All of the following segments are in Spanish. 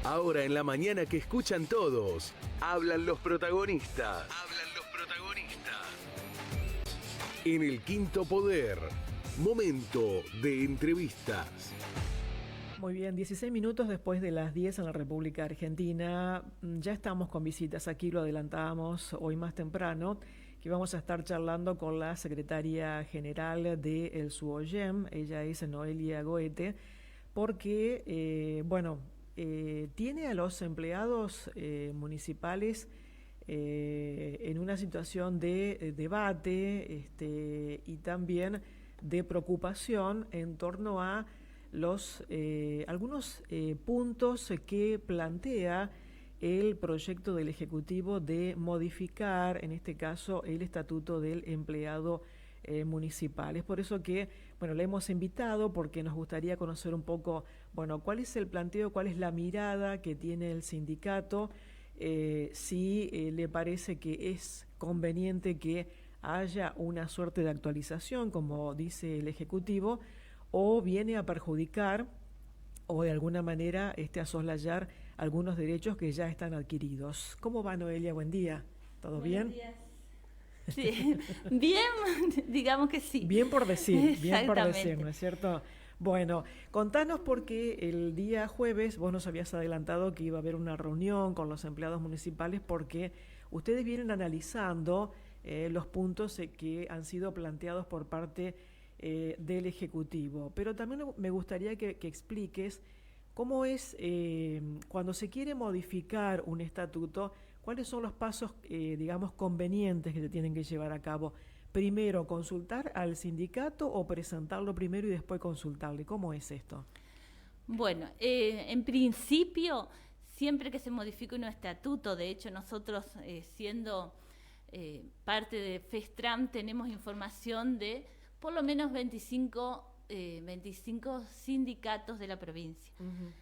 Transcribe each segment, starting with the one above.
Ahora en la mañana que escuchan todos, hablan los protagonistas. Hablan los protagonistas. En el Quinto Poder, momento de entrevistas. Muy bien, 16 minutos después de las 10 en la República Argentina. Ya estamos con visitas, aquí lo adelantábamos hoy más temprano, que vamos a estar charlando con la secretaria general de El SUOYEM, ella es Noelia Goete, porque, tiene a los empleados municipales en una situación de debate y también de preocupación en torno a algunos puntos que plantea el proyecto del Ejecutivo de modificar, en este caso, el Estatuto del Empleado Municipal. Es por eso que, le hemos invitado porque nos gustaría conocer un poco, cuál es el planteo, cuál es la mirada que tiene el sindicato, si le parece que es conveniente que haya una suerte de actualización, como dice el Ejecutivo, o viene a perjudicar o de alguna manera a soslayar algunos derechos que ya están adquiridos. ¿Cómo va, Noelia? Buen día. ¿Todo bien? Buenos días. Sí, bien, digamos que sí. Bien por decir, ¿no es cierto? Bueno, contanos porque el día jueves vos nos habías adelantado que iba a haber una reunión con los empleados municipales porque ustedes vienen analizando los puntos que han sido planteados por parte del Ejecutivo. Pero también me gustaría que expliques cómo es cuando se quiere modificar un estatuto, cuáles son los pasos, convenientes que se tienen que llevar a cabo. Primero, consultar al sindicato o presentarlo primero y después consultarle. ¿Cómo es esto? Bueno, en principio, siempre que se modifique un estatuto, de hecho nosotros siendo parte de FESTRAM tenemos información de por lo menos 25 sindicatos de la provincia. Uh-huh.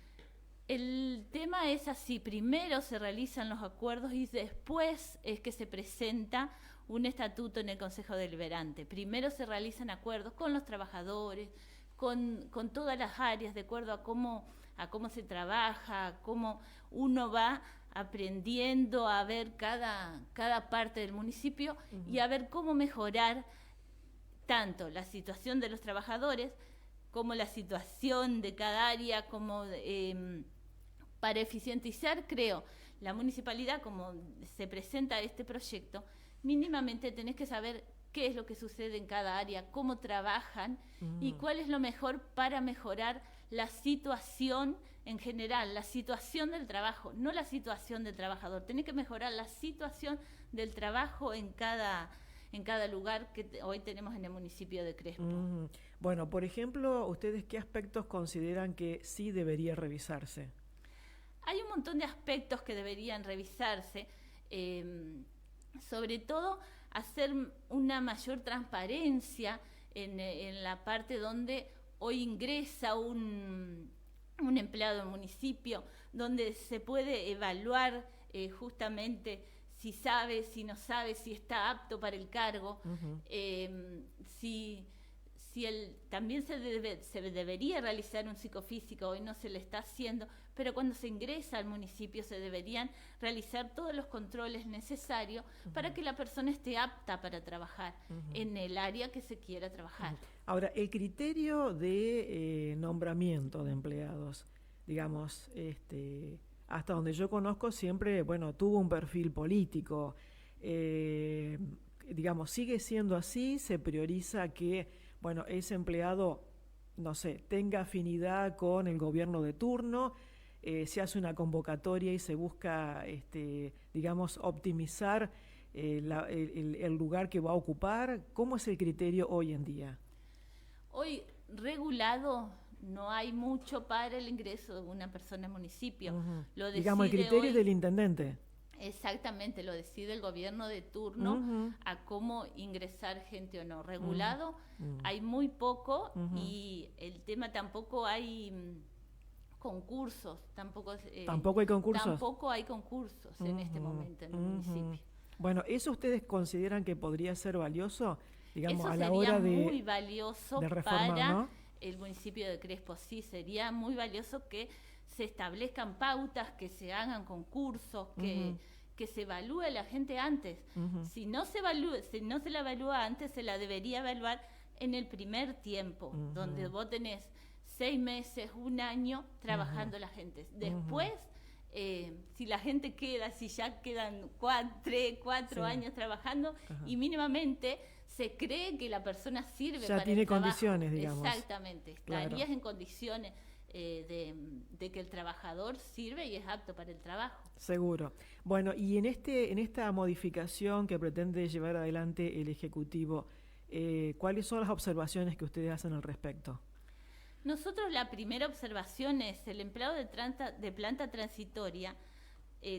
El tema es así, primero se realizan los acuerdos y después es que se presenta un estatuto en el Consejo Deliberante. Primero se realizan acuerdos con los trabajadores, con todas las áreas, de acuerdo a cómo se trabaja, cómo uno va aprendiendo a ver cada parte del municipio. Uh-huh. Y a ver cómo mejorar tanto la situación de los trabajadores como la situación de cada área, como para eficientizar, creo, la municipalidad, como se presenta este proyecto, mínimamente tenés que saber qué es lo que sucede en cada área, cómo trabajan y cuál es lo mejor para mejorar la situación en general, la situación del trabajo, no la situación del trabajador. Tenés que mejorar la situación del trabajo en cada lugar que hoy tenemos en el municipio de Crespo. Bueno, por ejemplo, ¿ustedes qué aspectos consideran que sí debería revisarse? Hay un montón de aspectos que deberían revisarse, sobre todo hacer una mayor transparencia en la parte donde hoy ingresa un empleado del municipio, donde se puede evaluar justamente si sabe, si no sabe, si está apto para el cargo, uh-huh. También se debería realizar un psicofísico, hoy no se le está haciendo, pero cuando se ingresa al municipio se deberían realizar todos los controles necesarios uh-huh. para que la persona esté apta para trabajar uh-huh. en el área que se quiera trabajar. Uh-huh. Ahora, el criterio de nombramiento de empleados, digamos, hasta donde yo conozco siempre, tuvo un perfil político. Sigue siendo así, se prioriza que, ese empleado, tenga afinidad con el gobierno de turno, se hace una convocatoria y se busca, optimizar el lugar que va a ocupar. ¿Cómo es el criterio hoy en día? Hoy regulado no hay mucho para el ingreso de una persona al municipio. Uh-huh. El criterio hoy, del intendente. Exactamente, lo decide el gobierno de turno uh-huh. a cómo ingresar gente o no. Regulado uh-huh. hay muy poco uh-huh. y el tema tampoco hay concursos. ¿Tampoco hay concursos? Tampoco hay concursos uh-huh. en este momento en el uh-huh. municipio. Bueno, ¿eso ustedes consideran que podría ser valioso? Eso a la hora muy valioso de reforma, para ¿no? el municipio de Crespo. Sí, sería muy valioso que se establezcan pautas, que se hagan concursos, que se evalúe a la gente antes. Si no se la evalúa antes, se la debería evaluar en el primer tiempo, donde vos tenés 6 meses, 1 año trabajando la gente. Después, si la gente queda, si ya quedan 4 años trabajando y mínimamente se cree que la persona sirve ya para tiene el trabajo. condiciones, digamos. Exactamente, estarías en condiciones de que el trabajador sirve y es apto para el trabajo. Seguro. Bueno, y en esta modificación que pretende llevar adelante el Ejecutivo, ¿cuáles son las observaciones que ustedes hacen al respecto? Nosotros la primera observación es el empleado de planta transitoria.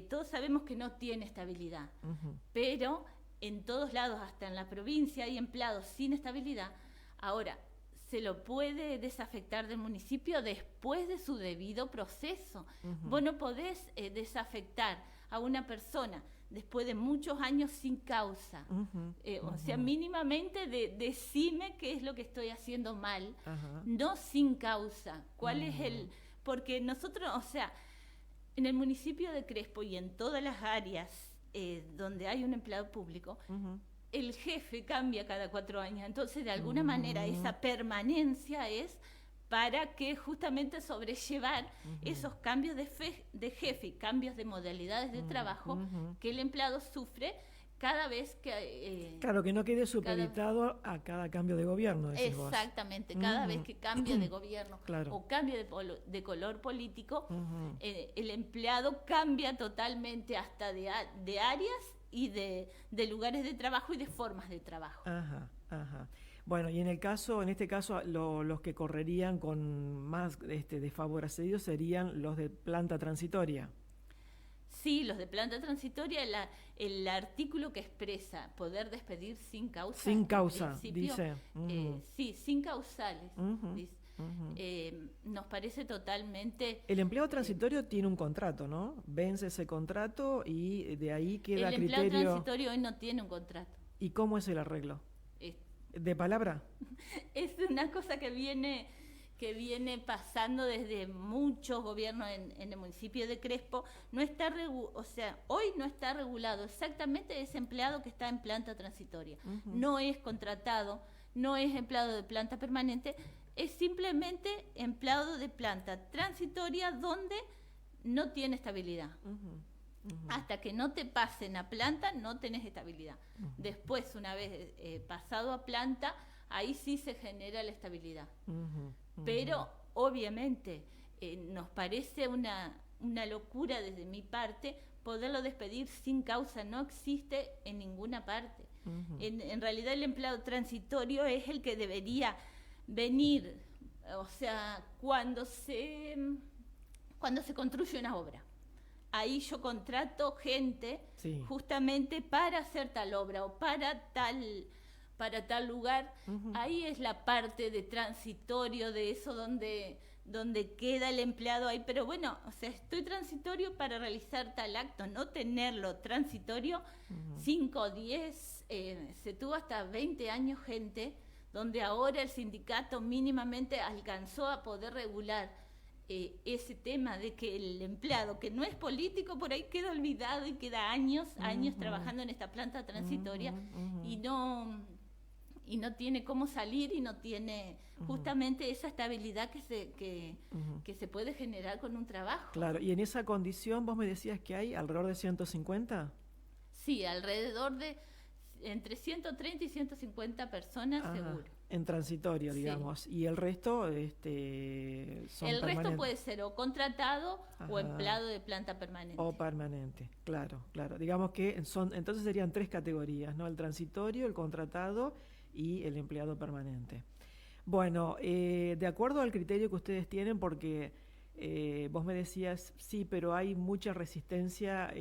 Todos sabemos que no tiene estabilidad, pero en todos lados, hasta en la provincia, hay empleados sin estabilidad. Ahora, se lo puede desafectar del municipio después de su debido proceso. Vos no podés desafectar a una persona después de muchos años sin causa. O sea, mínimamente decime qué es lo que estoy haciendo mal, no sin causa. ¿Cuál es el...? Porque nosotros, o sea, en el municipio de Crespo y en todas las áreas donde hay un empleado público, el jefe cambia cada 4 años. Entonces, de alguna manera, esa permanencia es para que justamente sobrellevar esos cambios de jefe y cambios de modalidades de trabajo que el empleado sufre cada vez que... claro, que no quede supeditado a cada cambio de gobierno, decís vos. Exactamente, cada vez que cambie de gobierno o cambie de color político, el empleado cambia totalmente hasta de áreas y de lugares de trabajo y de formas de trabajo. Bueno, y en este caso, los que correrían con más desfavorecidos serían los de planta transitoria. Sí, los de planta transitoria, el artículo que expresa poder despedir sin causa. Sin causa, dice. Sí, sin causales. Dice. Nos parece totalmente... El empleado transitorio tiene un contrato, ¿no? Vence ese contrato y de ahí queda criterio... El empleado transitorio hoy no tiene un contrato. ¿Y cómo es el arreglo? ¿De palabra? Es una cosa que viene pasando desde muchos gobiernos en el municipio de Crespo. No está hoy no está regulado exactamente ese empleado que está en planta transitoria. No es contratado, no es empleado de planta permanente, es simplemente empleado de planta transitoria donde no tiene estabilidad. Hasta que no te pasen a planta no tenés estabilidad. Después, una vez pasado a planta, ahí sí se genera la estabilidad. Pero obviamente nos parece una locura desde mi parte poderlo despedir sin causa. No existe en ninguna parte. En realidad el empleado transitorio es el que debería venir, o sea, cuando se construye una obra. Ahí yo contrato gente justamente para hacer tal obra o para tal lugar. Ahí es la parte de transitorio de eso donde queda el empleado ahí. Pero bueno, o sea, estoy transitorio para realizar tal acto, no tenerlo transitorio 5, 10, se tuvo hasta 20 años gente, donde ahora el sindicato mínimamente alcanzó a poder regular ese tema de que el empleado que no es político por ahí queda olvidado y queda años trabajando en esta planta transitoria y no tiene cómo salir y no tiene justamente esa estabilidad que se puede generar con un trabajo. Claro, y en esa condición vos me decías que hay alrededor de 150. Sí, alrededor de entre 130 y 150 personas seguro. En transitorio, digamos. Y el resto son el resto permanentes. puede ser o contratado o empleado de planta permanente. O permanente, claro. Digamos que entonces serían 3 categorías, ¿no? El transitorio, el contratado y el empleado permanente. Bueno, de acuerdo al criterio que ustedes tienen, porque vos me decías, sí, pero hay mucha resistencia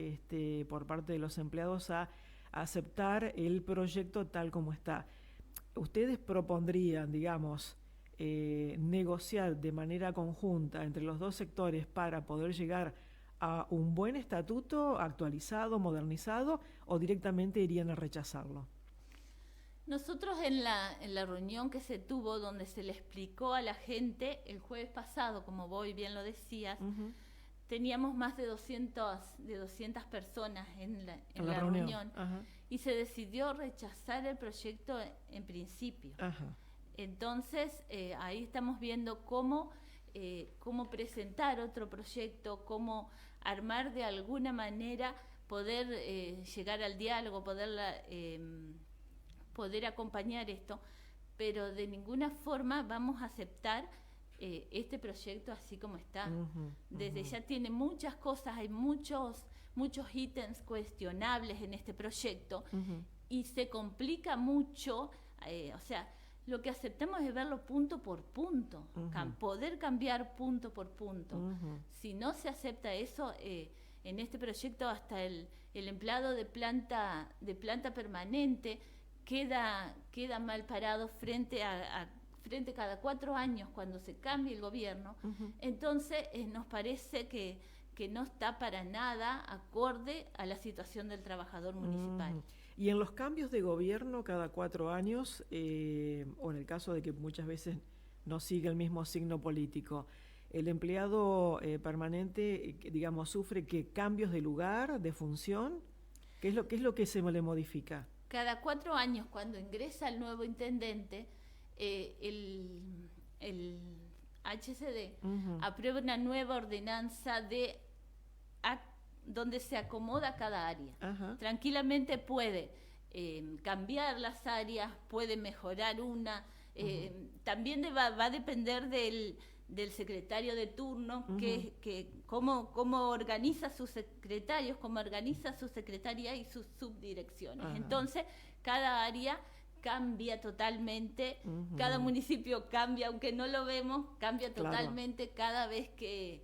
por parte de los empleados a aceptar el proyecto tal como está. ¿Ustedes propondrían, digamos, negociar de manera conjunta entre los dos sectores para poder llegar a un buen estatuto actualizado, modernizado, o directamente irían a rechazarlo? Nosotros en la reunión que se tuvo, donde se le explicó a la gente el jueves pasado, como vos bien lo decías, teníamos más de 200 personas en la reunión. Y se decidió rechazar el proyecto en principio. Entonces, ahí estamos viendo cómo presentar otro proyecto, cómo armar de alguna manera, poder llegar al diálogo, poder acompañar esto, pero de ninguna forma vamos a aceptar este proyecto así como está. Desde ya tiene muchas cosas, hay muchos ítems cuestionables en este proyecto y se complica mucho, o sea, lo que aceptamos es verlo punto por punto, poder cambiar punto por punto. Si no se acepta eso, en este proyecto hasta el empleado de planta permanente queda mal parado frente cada 4 años cuando se cambie el gobierno. Entonces nos parece que no está para nada acorde a la situación del trabajador municipal. Y en los cambios de gobierno cada 4 años, o en el caso de que muchas veces no sigue el mismo signo político, el empleado permanente, digamos, sufre que cambios de lugar, de función. ¿Qué es lo que se le modifica? Cada 4 años, cuando ingresa el nuevo intendente, el HCD aprueba una nueva ordenanza donde se acomoda cada área. Tranquilamente puede cambiar las áreas, puede mejorar una. También va a depender del secretario de turno, cómo organiza sus secretarios, cómo organiza su secretaría y sus subdirecciones. Entonces, cada área cambia totalmente, cada municipio cambia, aunque no lo vemos, cambia totalmente cada vez que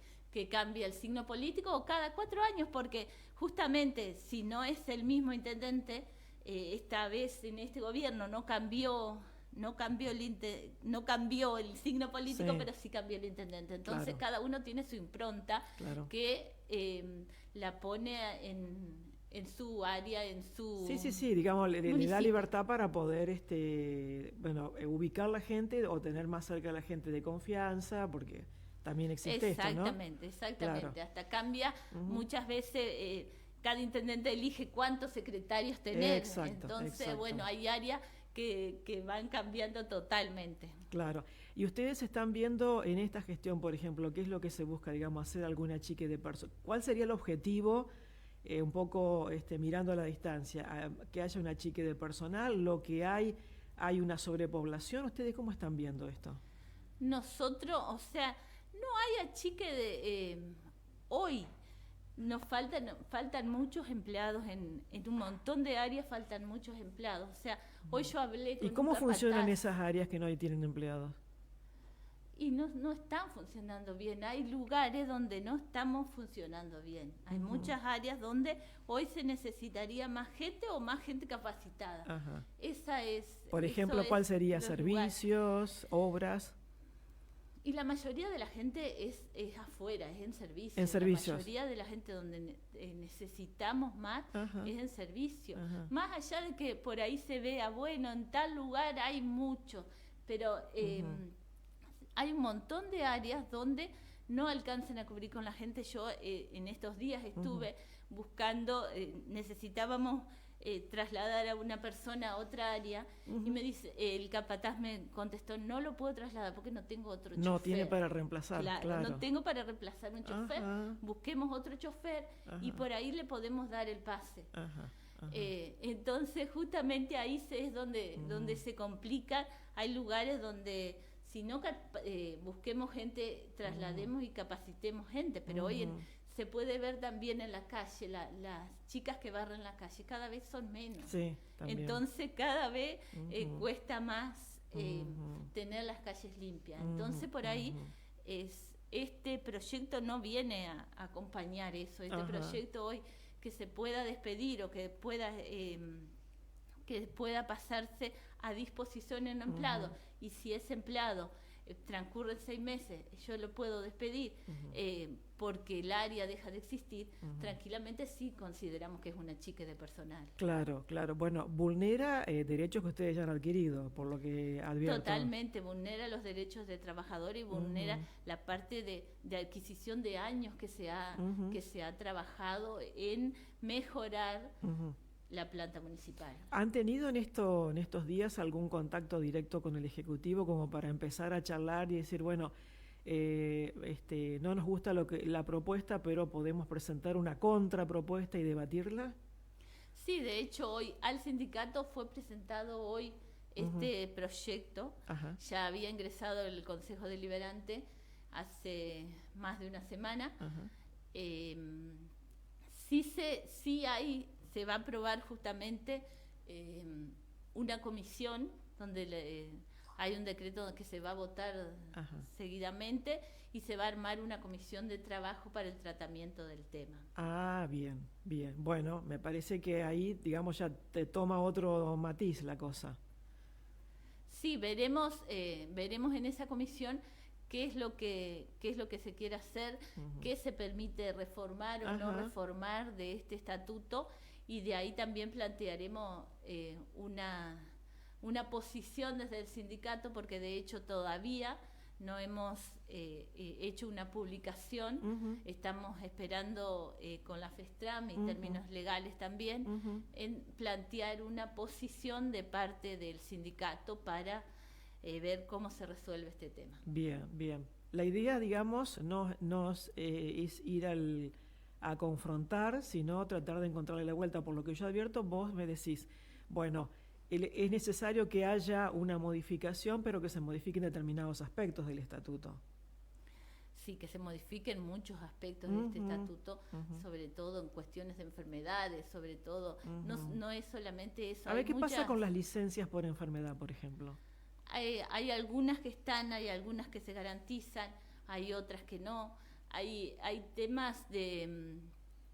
cambia el signo político, o cada 4 años, porque justamente si no es el mismo intendente, esta vez en este gobierno no cambió el signo político, pero sí cambió el intendente. Entonces cada uno tiene su impronta que la pone en su área, en su Sí, digamos, le da libertad para poder ubicar la gente o tener más cerca a la gente de confianza, porque también existe esto, ¿no? Exactamente. Hasta cambia muchas veces. Cada intendente elige cuántos secretarios tener. Entonces, bueno, hay áreas que van cambiando totalmente. Claro. Y ustedes están viendo en esta gestión, por ejemplo, ¿qué es lo que se busca, digamos, hacer alguna achique de personal? ¿Cuál sería el objetivo, un poco mirando a la distancia, que haya un achique de personal? Lo que hay una sobrepoblación. ¿Ustedes cómo están viendo esto? Nosotros, o sea, no hay achique de hoy. Nos faltan muchos empleados en un montón de áreas, faltan muchos empleados. O sea, hoy yo hablé con ¿Y cómo funcionan esas áreas que no tienen empleados? Y no están funcionando bien. Hay lugares donde no estamos funcionando bien. Hay muchas áreas donde hoy se necesitaría más gente o más gente capacitada. Esa es. Por ejemplo, ¿cuál sería? ¿Servicios, obras? Y la mayoría de la gente es afuera, es en servicio. En servicios. La mayoría de la gente donde necesitamos más es en servicio. Más allá de que por ahí se vea, bueno, en tal lugar hay mucho, pero hay un montón de áreas donde no alcanzan a cubrir con la gente. Yo en estos días estuve buscando, necesitábamos trasladar a una persona a otra área y me dice, el capataz me contestó, no lo puedo trasladar porque no tengo otro chofer. No tiene para reemplazar, claro. No tengo para reemplazar un chofer, busquemos otro chofer y por ahí le podemos dar el pase. Entonces justamente ahí es donde se complica. Hay lugares donde si no busquemos gente, traslademos y capacitemos gente, pero hoy se puede ver también en la calle, las chicas que barren la calle cada vez son menos. Sí, también. Entonces cada vez cuesta más tener las calles limpias. Entonces por ahí este proyecto no viene a acompañar eso. Este proyecto hoy que se pueda despedir o que pueda pasarse a disposición en un empleado, y si ese empleado transcurren 6 meses, yo lo puedo despedir porque el área deja de existir, tranquilamente sí consideramos que es una chique de personal. Claro, claro. Bueno, vulnera derechos que ustedes ya han adquirido, por lo que advierto. Totalmente, vulnera los derechos del trabajador y vulnera la parte de adquisición de años que se ha trabajado en mejorar la planta municipal. ¿Han tenido en estos días algún contacto directo con el Ejecutivo como para empezar a charlar y decir, bueno, no nos gusta la propuesta, pero podemos presentar una contrapropuesta y debatirla? Sí, de hecho hoy al sindicato fue presentado hoy este proyecto. Ya había ingresado el Consejo Deliberante hace más de una semana. Se va a aprobar justamente una comisión donde hay un decreto que se va a votar seguidamente y se va a armar una comisión de trabajo para el tratamiento del tema. Ah, bien, bien. Bueno, me parece que ahí, digamos, ya te toma otro matiz la cosa. Sí, veremos en esa comisión qué es lo que se quiere hacer, qué se permite reformar o no reformar de este estatuto, y de ahí también plantearemos una posición desde el sindicato, porque de hecho todavía no hemos hecho una publicación. Estamos esperando con la FESTRAM y términos legales también en plantear una posición de parte del sindicato para ver cómo se resuelve este tema. Bien, bien. La idea, digamos, no es ir a confrontar, sino tratar de encontrarle la vuelta. Por lo que yo advierto, vos me decís, bueno, es necesario que haya una modificación, pero que se modifiquen determinados aspectos del estatuto. Sí, que se modifiquen muchos aspectos de este estatuto, sobre todo en cuestiones de enfermedades, sobre todo, no es solamente eso. A ver, ¿qué pasa con las licencias por enfermedad, por ejemplo? Hay algunas que están, hay algunas que se garantizan, hay otras que no. Hay temas de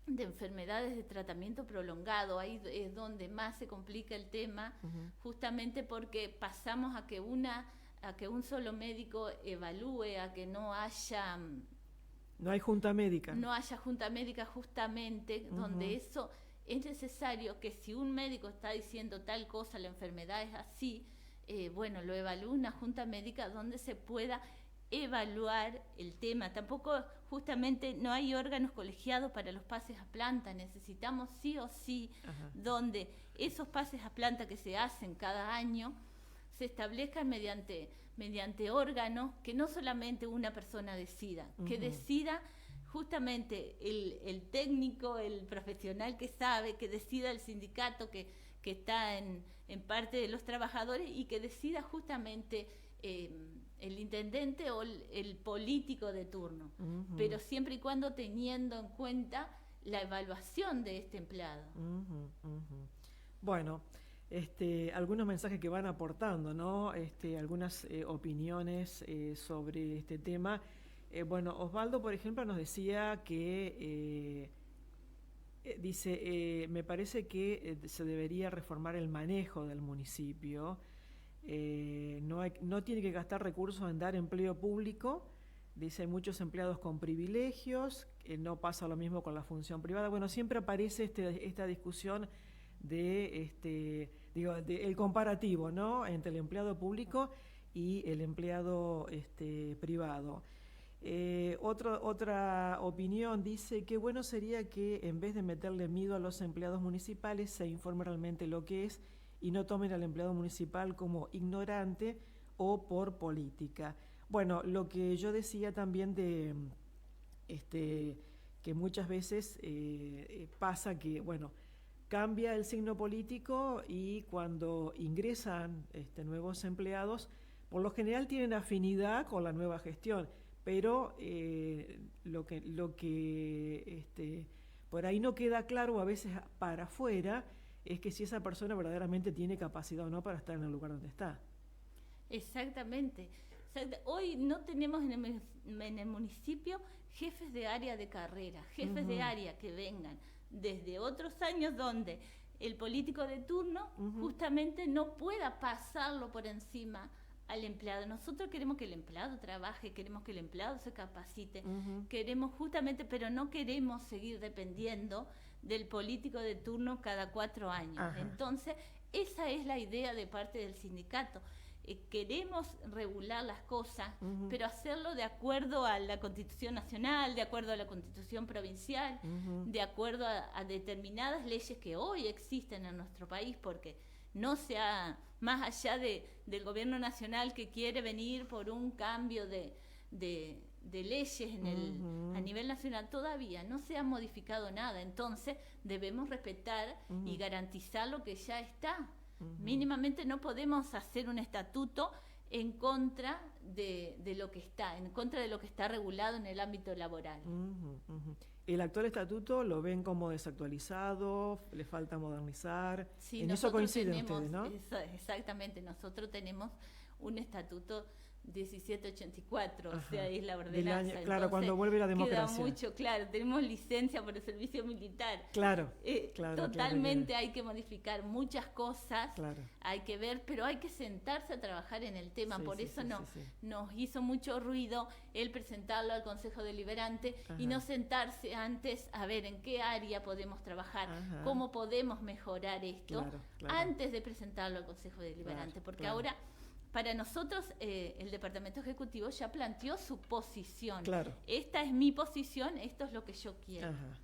enfermedades de tratamiento prolongado, ahí es donde más se complica el tema, justamente porque pasamos a que un solo médico evalúe, a que no haya... No hay junta médica. No haya junta médica, justamente, donde eso es necesario, que si un médico está diciendo tal cosa, la enfermedad es así, lo evalúa una junta médica donde se pueda evaluar el tema. Tampoco, justamente, no hay órganos colegiados para los pases a planta. Necesitamos sí o sí donde esos pases a planta que se hacen cada año se establezcan mediante órganos, que no solamente una persona decida, que decida justamente el técnico, el profesional que sabe, que decida el sindicato que está en parte de los trabajadores, y que decida justamente el intendente o el político de turno, pero siempre y cuando teniendo en cuenta la evaluación de este empleado. Bueno, algunos mensajes que van aportando, ¿no? Algunas opiniones sobre este tema. Osvaldo, por ejemplo, nos decía que dice, me parece que se debería reformar el manejo del municipio. No tiene que gastar recursos en dar empleo público. Dice, hay muchos empleados con privilegios, no pasa lo mismo con la función privada. Bueno, siempre aparece esta discusión de el comparativo, ¿no?, entre el empleado público y el empleado privado. Otra opinión dice que bueno sería que en vez de meterle miedo a los empleados municipales se informe realmente lo que es y no tomen al empleado municipal como ignorante o por política. Bueno, lo que yo decía también de que muchas veces pasa que, cambia el signo político y cuando ingresan nuevos empleados, por lo general tienen afinidad con la nueva gestión, pero lo que por ahí no queda claro a veces para afuera es que si esa persona verdaderamente tiene capacidad o no para estar en el lugar donde está. Exactamente. Hoy no tenemos en el municipio jefes de área de carrera, jefes de área que vengan desde otros años donde el político de turno justamente no pueda pasarlo por encima al empleado. Nosotros queremos que el empleado trabaje, queremos que el empleado se capacite, queremos justamente, pero no queremos seguir dependiendo del político de turno cada 4 años. Ajá. Entonces, esa es la idea de parte del sindicato. Queremos regular las cosas, pero hacerlo de acuerdo a la Constitución Nacional, de acuerdo a la Constitución Provincial, de acuerdo a determinadas leyes que hoy existen en nuestro país, porque no sea más allá del gobierno nacional que quiere venir por un cambio de leyes a nivel nacional, todavía no se ha modificado nada. Entonces debemos respetar y garantizar lo que ya está. Mínimamente no podemos hacer un estatuto en contra de lo que está, en contra de lo que está regulado en el ámbito laboral. ¿El actual estatuto lo ven como desactualizado? ¿Le falta modernizar? Sí, en eso coinciden ustedes, ¿no? Exactamente, nosotros tenemos un estatuto 1784, Ajá, o sea, es la ordenanza. Claro, cuando vuelve la democracia. Queda mucho, claro, tenemos licencia por el servicio militar. Claro, totalmente claro. Hay que modificar muchas cosas, hay que ver, pero hay que sentarse a trabajar en el tema. Por eso nos hizo mucho ruido el presentarlo al Consejo Deliberante. Ajá. Y no sentarse antes a ver en qué área podemos trabajar, ajá, cómo podemos mejorar esto, antes de presentarlo al Consejo Deliberante, porque ahora para nosotros el Departamento Ejecutivo ya planteó su posición. Esta es mi posición, esto es lo que yo quiero. Ajá,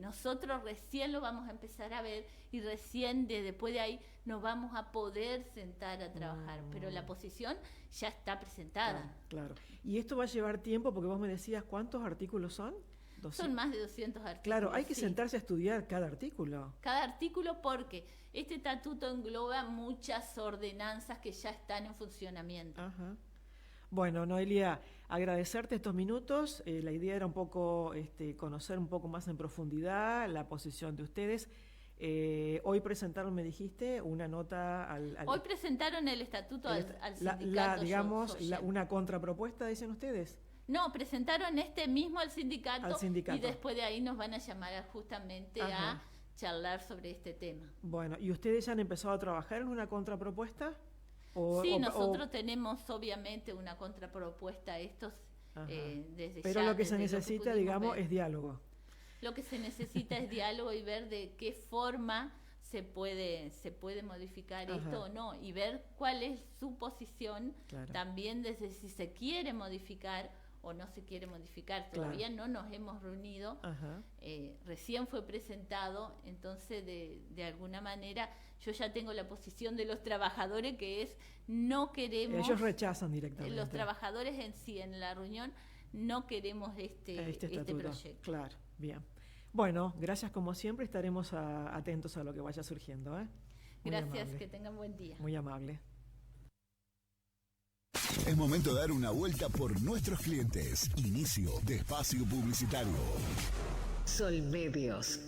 nosotros recién lo vamos a empezar a ver y recién después de ahí nos vamos a poder sentar a trabajar, pero la posición ya está presentada. Claro. Y esto va a llevar tiempo porque vos me decías, ¿cuántos artículos son? Son más de 200 artículos. Claro, hay que sentarse a estudiar cada artículo. Cada artículo porque este estatuto engloba muchas ordenanzas que ya están en funcionamiento. Ajá. Bueno, Noelia, agradecerte estos minutos. La idea era un poco conocer un poco más en profundidad la posición de ustedes. Hoy presentaron, me dijiste, una nota Hoy presentaron el estatuto al sindicato. Una contrapropuesta, dicen ustedes. No, presentaron mismo al sindicato y después de ahí nos van a llamar justamente a charlar sobre este tema. Bueno, ¿y ustedes ya han empezado a trabajar en una contrapropuesta? Sí, nosotros tenemos obviamente una contrapropuesta a estos desde Pero lo que se necesita, digamos, es diálogo. Lo que se necesita es diálogo y ver de qué forma se puede modificar esto o no, y ver cuál es su posición también desde si se quiere modificar o no se quiere modificar. Todavía no nos hemos reunido, recién fue presentado, entonces de alguna manera yo ya tengo la posición de los trabajadores, que es no queremos... Ellos rechazan directamente. Los trabajadores en sí, en la reunión, no queremos este proyecto. Claro, bien. Bueno, gracias como siempre, estaremos atentos a lo que vaya surgiendo. Gracias, amable. Que tengan buen día. Muy amable. Es momento de dar una vuelta por nuestros clientes. Inicio de espacio publicitario. Sol Medios.